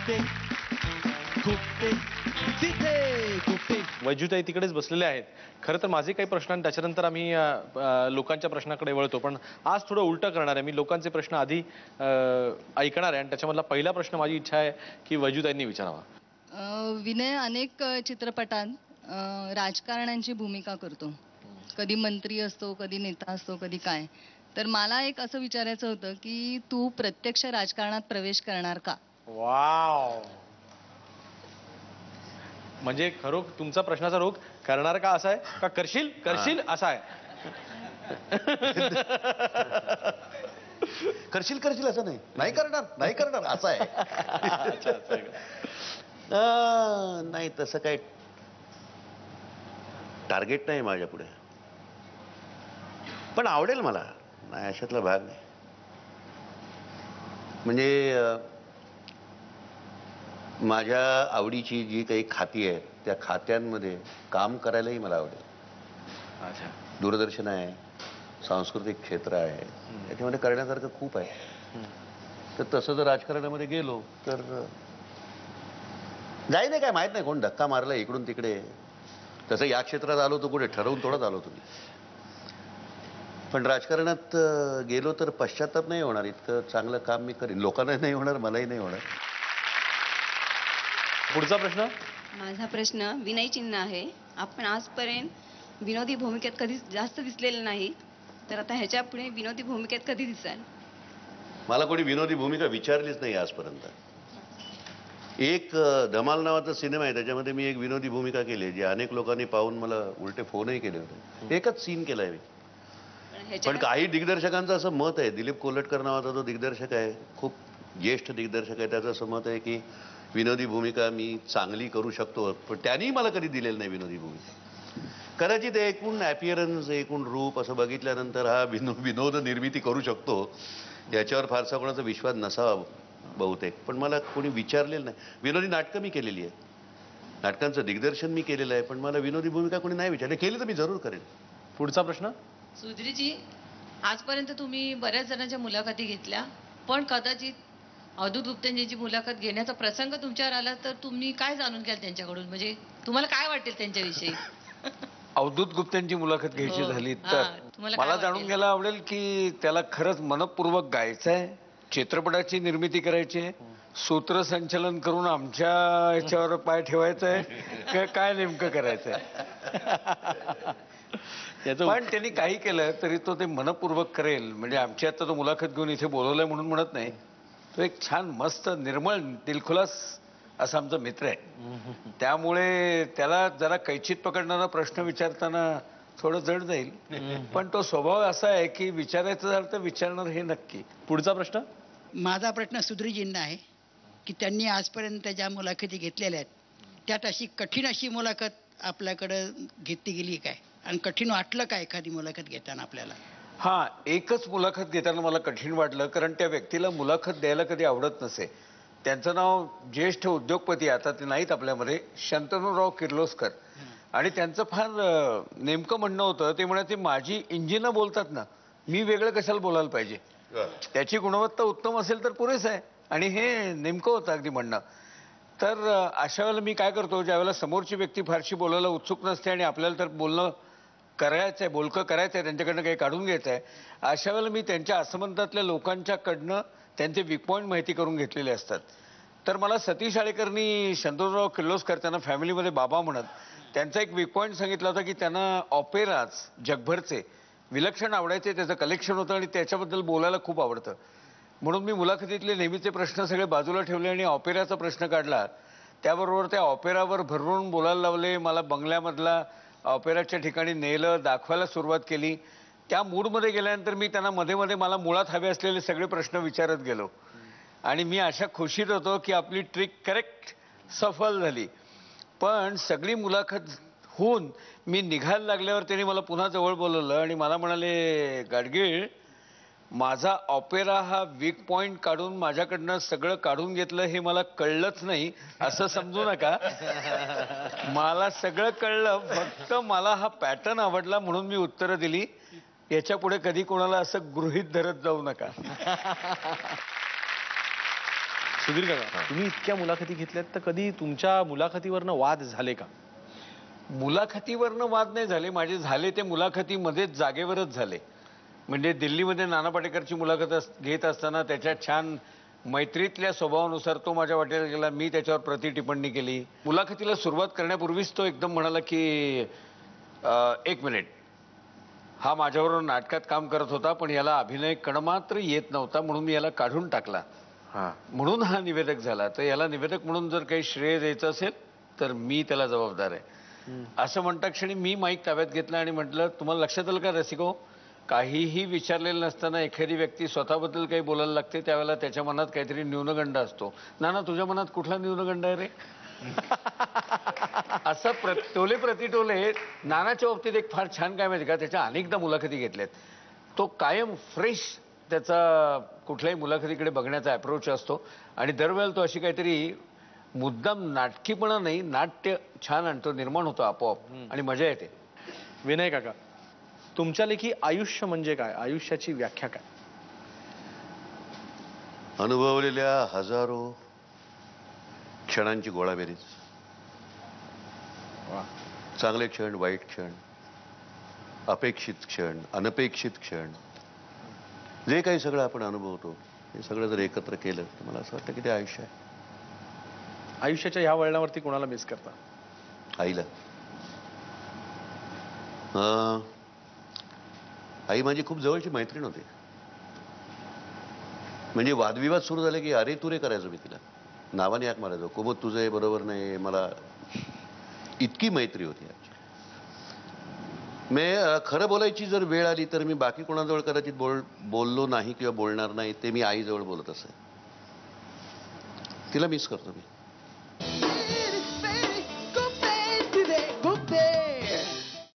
गुप्ते गुप्ते तिथे गुप्ते. वैजूताई तिकडेच बसलेले आहेत. खरं तर माझे काही प्रश्न आणि त्याच्यानंतर आम्ही लोकांच्या प्रश्नाकडे वळतो, पण आज थोडं उलटं करणार आहे. मी लोकांचे प्रश्न आधी ऐकणार आहे आणि त्याच्यामधला पहिला प्रश्न माझी इच्छा आहे की वैजूताईंनी विचारावा. विनय अनेक चित्रपटात राजकारण्यांची भूमिका करतो. कधी मंत्री असतो, कधी नेता असतो, कधी काय. तर मला एक असं विचारायचं होतं की तू प्रत्यक्ष राजकारणात प्रवेश करणार का? वाव, म्हणजे खरोख तुमचा प्रश्नाचा रोख करणार का असा आहे का करशील करशील असा आहे? करशील करशील असं नाही, नाही करणार नाही करणार असं आहे. अच्छा, असं आहे का? नाही तसं काही टार्गेट नाही माझ्या पुढे, पण आवडेल मला, नाही अशातला भाग नाही. म्हणजे माझ्या आवडीची जी काही खाती आहेत त्या खात्यांमध्ये काम करायलाही मला आवडेल. अच्छा, दूरदर्शन आहे, सांस्कृतिक क्षेत्र आहे, याच्यामध्ये करण्यासारखं खूप आहे. तर तसं जर राजकारणामध्ये गेलो तर जाई नाही, काय माहित नाही कोण धक्का मारला इकडून तिकडे. तसं या क्षेत्रात आलो तो कुठे ठरवून थोडंच आलो तुम्ही. पण राजकारणात गेलो तर पश्चाताप नाही होणार, इतकं चांगलं काम मी करीन. लोकांनाही नाही होणार, मलाही नाही होणार. पुढचा प्रश्न. माझा प्रश्न विनय चिन्ह आहे. आपण आजपर्यंत विनोदी भूमिकेत कधी जास्त दिसलेले नाही, तर आता ह्याच्या पुढे विनोदी भूमिकेत कधी दिसाल? मला कोणी विनोदी भूमिका विचारलीच नाही आजपर्यंत. एक धमाल नावाचा सिनेमा आहे, त्याच्यामध्ये मी एक विनोदी भूमिका केली आहे, जी अनेक लोकांनी पाहून मला उलटे फोनही केले होते. एकच सीन केलाय मी. पण काही दिग्दर्शकांचं असं मत आहे, दिलीप कोल्हटकर नावाचा जो दिग्दर्शक आहे, खूप ज्येष्ठ दिग्दर्शक आहे, त्याचं असं मत आहे की विनोदी भूमिका मी चांगली करू शकतो, पण त्यांनी मला कधी दिलेलं नाही विनोदी भूमिका. कदाचित एकूण ॲपिअरन्स, एकूण रूप असं बघितल्यानंतर हा विनोद निर्मिती करू शकतो याच्यावर फारसा कोणाचा विश्वास नसावा बहुतेक. पण मला कोणी विचारलेलं नाही. विनोदी नाटकं मी केलेली आहे, नाटकांचं दिग्दर्शन मी केलेलं आहे, पण मला विनोदी भूमिका कोणी नाही विचारली. केली तर मी जरूर करेन. पुढचा प्रश्न. सुधीरजी, आजपर्यंत तुम्ही बऱ्याच जणांच्या मुलाखती घेतल्या, पण कदाचित अवधूत गुप्तेंची मुलाखत घेण्याचा प्रसंग तुमच्यावर आला तर तुम्ही काय जाणून घ्याल त्यांच्याकडून? म्हणजे तुम्हाला काय वाटेल त्यांच्याविषयी? अवधूत गुप्तेंची मुलखात घ्यायची हो. झाली हा, तर तुम्हाला मला काय जाणून वाटेल? घ्यायला आवडेल की त्याला खरंच मनपूर्वक गायचं आहे, चित्रपटाची निर्मिती करायची आहे, सूत्रसंचलन करून आमच्या याच्यावर पाय ठेवायचा आहे, काय नेमकं करायचं आहे. पण त्यांनी काही केलं तरी तो ते मनपूर्वक करेल. म्हणजे आमची आता तो मुलाखत घेऊन इथे बोलवलंय म्हणून म्हणत नाही, तो एक छान मस्त निर्मळ दिलखुलास असा आमचा मित्र आहे. त्यामुळे त्याला जरा कैचित पकडणारा प्रश्न विचारताना थोडं जड जाईल, पण तो स्वभाव असा आहे की विचारायचं झालं तर विचारणार हे नक्की. पुढचा प्रश्न. माझा प्रश्न सुधीरजींना आहे की त्यांनी आजपर्यंत ज्या मुलाखती घेतलेल्या आहेत त्यात अशी कठीण अशी मुलाखत आपल्याकडं घेतली गेली काय, आणि कठीण वाटलं का एखादी मुलाखत घेताना आपल्याला? हा, एकच मुलाखत घेताना मला कठीण वाटलं, कारण त्या व्यक्तीला मुलाखत द्यायला कधी आवडत नसे. त्यांचं नाव ज्येष्ठ उद्योगपती, आता ते नाहीत आपल्यामध्ये, शंतनुराव किर्लोस्कर. आणि त्यांचं फार नेमकं म्हणणं होतं, ते म्हणायचे माझी इंजिनं बोलतात ना, मी वेगळं कशाला बोलायला पाहिजे, त्याची गुणवत्ता उत्तम असेल तर पुरेसं आहे. आणि हे नेमकं होतं अगदी म्हणणं. तर अशा वेळेला मी काय करतो, ज्यावेळेला समोरची व्यक्ती फारशी बोलायला उत्सुक नसते आणि आपल्याला तर बोलणं करायचं आहे, बोलकं करायचं आहे, त्यांच्याकडनं काही काढून घ्यायचं आहे, अशा वेळेला मी त्यांच्या आसमंतातल्या लोकांच्याकडनं त्यांचे वीक पॉईंट माहिती करून घेतलेले असतात. तर मला सतीश आळेकरनी शंतनुराव किर्लोस्कर, त्यांना फॅमिलीमध्ये बाबा म्हणत, त्यांचा एक वीक पॉईंट सांगितला होता की त्यांना ऑपेराज जगभरचे विलक्षण आवडायचे, त्याचं कलेक्शन होतं आणि त्याच्याबद्दल बोलायला खूप आवडतं. म्हणून मी मुलाखतीतले नेहमीचे प्रश्न सगळे बाजूला ठेवले आणि ऑपेराचा प्रश्न काढला. त्याबरोबर त्या ऑपेरावर भरवून बोलायला लावले. मला बंगल्यामधला ऑपेराच्या ठिकाणी नेलं, दाखवायला सुरुवात केली. त्या मूडमध्ये गेल्यानंतर मी त्यांना मध्ये मध्ये मला मुळात हवे असलेले सगळे प्रश्न विचारत गेलो आणि मी अशा खुशीत होतो की आपली ट्रिक करेक्ट सफल झाली. पण सगळी मुलाखत होऊन मी निघायला लागल्यावर त्यांनी मला पुन्हा जवळ बोलवलं आणि मला म्हणाले, गाडगीळ, माझा ऑपेरा हा वीक पॉइंट काढून माझ्याकडनं सगळं काढून घेतलं हे मला कळलंच नाही असं समजू नका. मला सगळं कळलं, फक्त मला हा पॅटर्न आवडला म्हणून मी उत्तरं दिली. याच्या पुढे कधी कोणाला असं गृहीत धरत जाऊ नका. सुधीर काका, तुम्ही इतक्या मुलाखती घेतल्यात तर कधी तुमच्या मुलाखतीवरनं वाद झाले का? मुलाखतीवरनं वाद नाही झाले, माझे झाले ते मुलाखतीमध्येच जागेवरच झाले. म्हणजे दिल्लीमध्ये नाना पाटेकरची मुलाखत घेत असताना त्याच्या छान मैत्रीतल्या स्वभावानुसार तो माझ्या वाटेला गेला, मी त्याच्यावर प्रतिटिप्पणी केली. मुलाखतीला सुरुवात करण्यापूर्वीच तो एकदम म्हणाला की 1 मिनिट, हा माझ्याबरोबर नाटकात काम करत होता पण याला अभिनय कणमात्र येत नव्हता म्हणून मी याला काढून टाकला, म्हणून हा निवेदक झाला. तर याला निवेदक म्हणून जर काही श्रेय द्यायचं असेल तर मी त्याला जबाबदार आहे. असं म्हणता क्षणी मी माईक ताब्यात घेतला आणि म्हटलं, तुम्हाला लक्षात आलं का रसिको, काहीही विचारलेलं नसताना एखादी व्यक्ती स्वतःबद्दल काही बोलायला लागते त्यावेळेला त्याच्या मनात काहीतरी न्यूनगंड असतो. नाना, तुझ्या मनात कुठला न्यूनगंड आहे रे? असं टोले प्रतिटोले. नानाच्या बाबतीत एक फार छान काय माहिती का, त्याच्या अनेकदा मुलाखती घेतल्यात. तो कायम फ्रेश त्याचा कुठल्याही मुलाखतीकडे बघण्याचा अप्रोच असतो आणि दरवेळेला तो अशी काहीतरी मुद्दाम नाटकीपणा नाही, नाट्य छान आणतो, निर्माण होतो आपोआप आणि मजा येते. विनय काका, तुमच्या लेखी आयुष्य म्हणजे काय? आयुष्याची व्याख्या काय? अनुभवलेल्या हजारो क्षणांची गोळाबेरीज. चांगले क्षण, वाईट क्षण, अपेक्षित क्षण, अनपेक्षित क्षण, जे काही सगळं आपण अनुभवतो हे सगळं जर एकत्र केलं तर मला असं वाटतं की ते आयुष्य आहे. आयुष्याच्या ह्या वळणावरती कोणाला मिस करता? आईला. आई माझी खूप जवळची मैत्रीण होती. म्हणजे वादविवाद सुरू झाले की अरे तुरे करायचो मी तिला, नावाने हाक मारायचो, कुमुद तुझं हे बरोबर नाही, मला इतकी मैत्री होती आमची. मी खरं बोलायची जर वेळ आली तर मी बाकी कोणाजवळ कदाचित बोललो नाही किंवा बोलणार नाही, ते मी आईजवळ बोलत असे. तिला मिस करतो मी.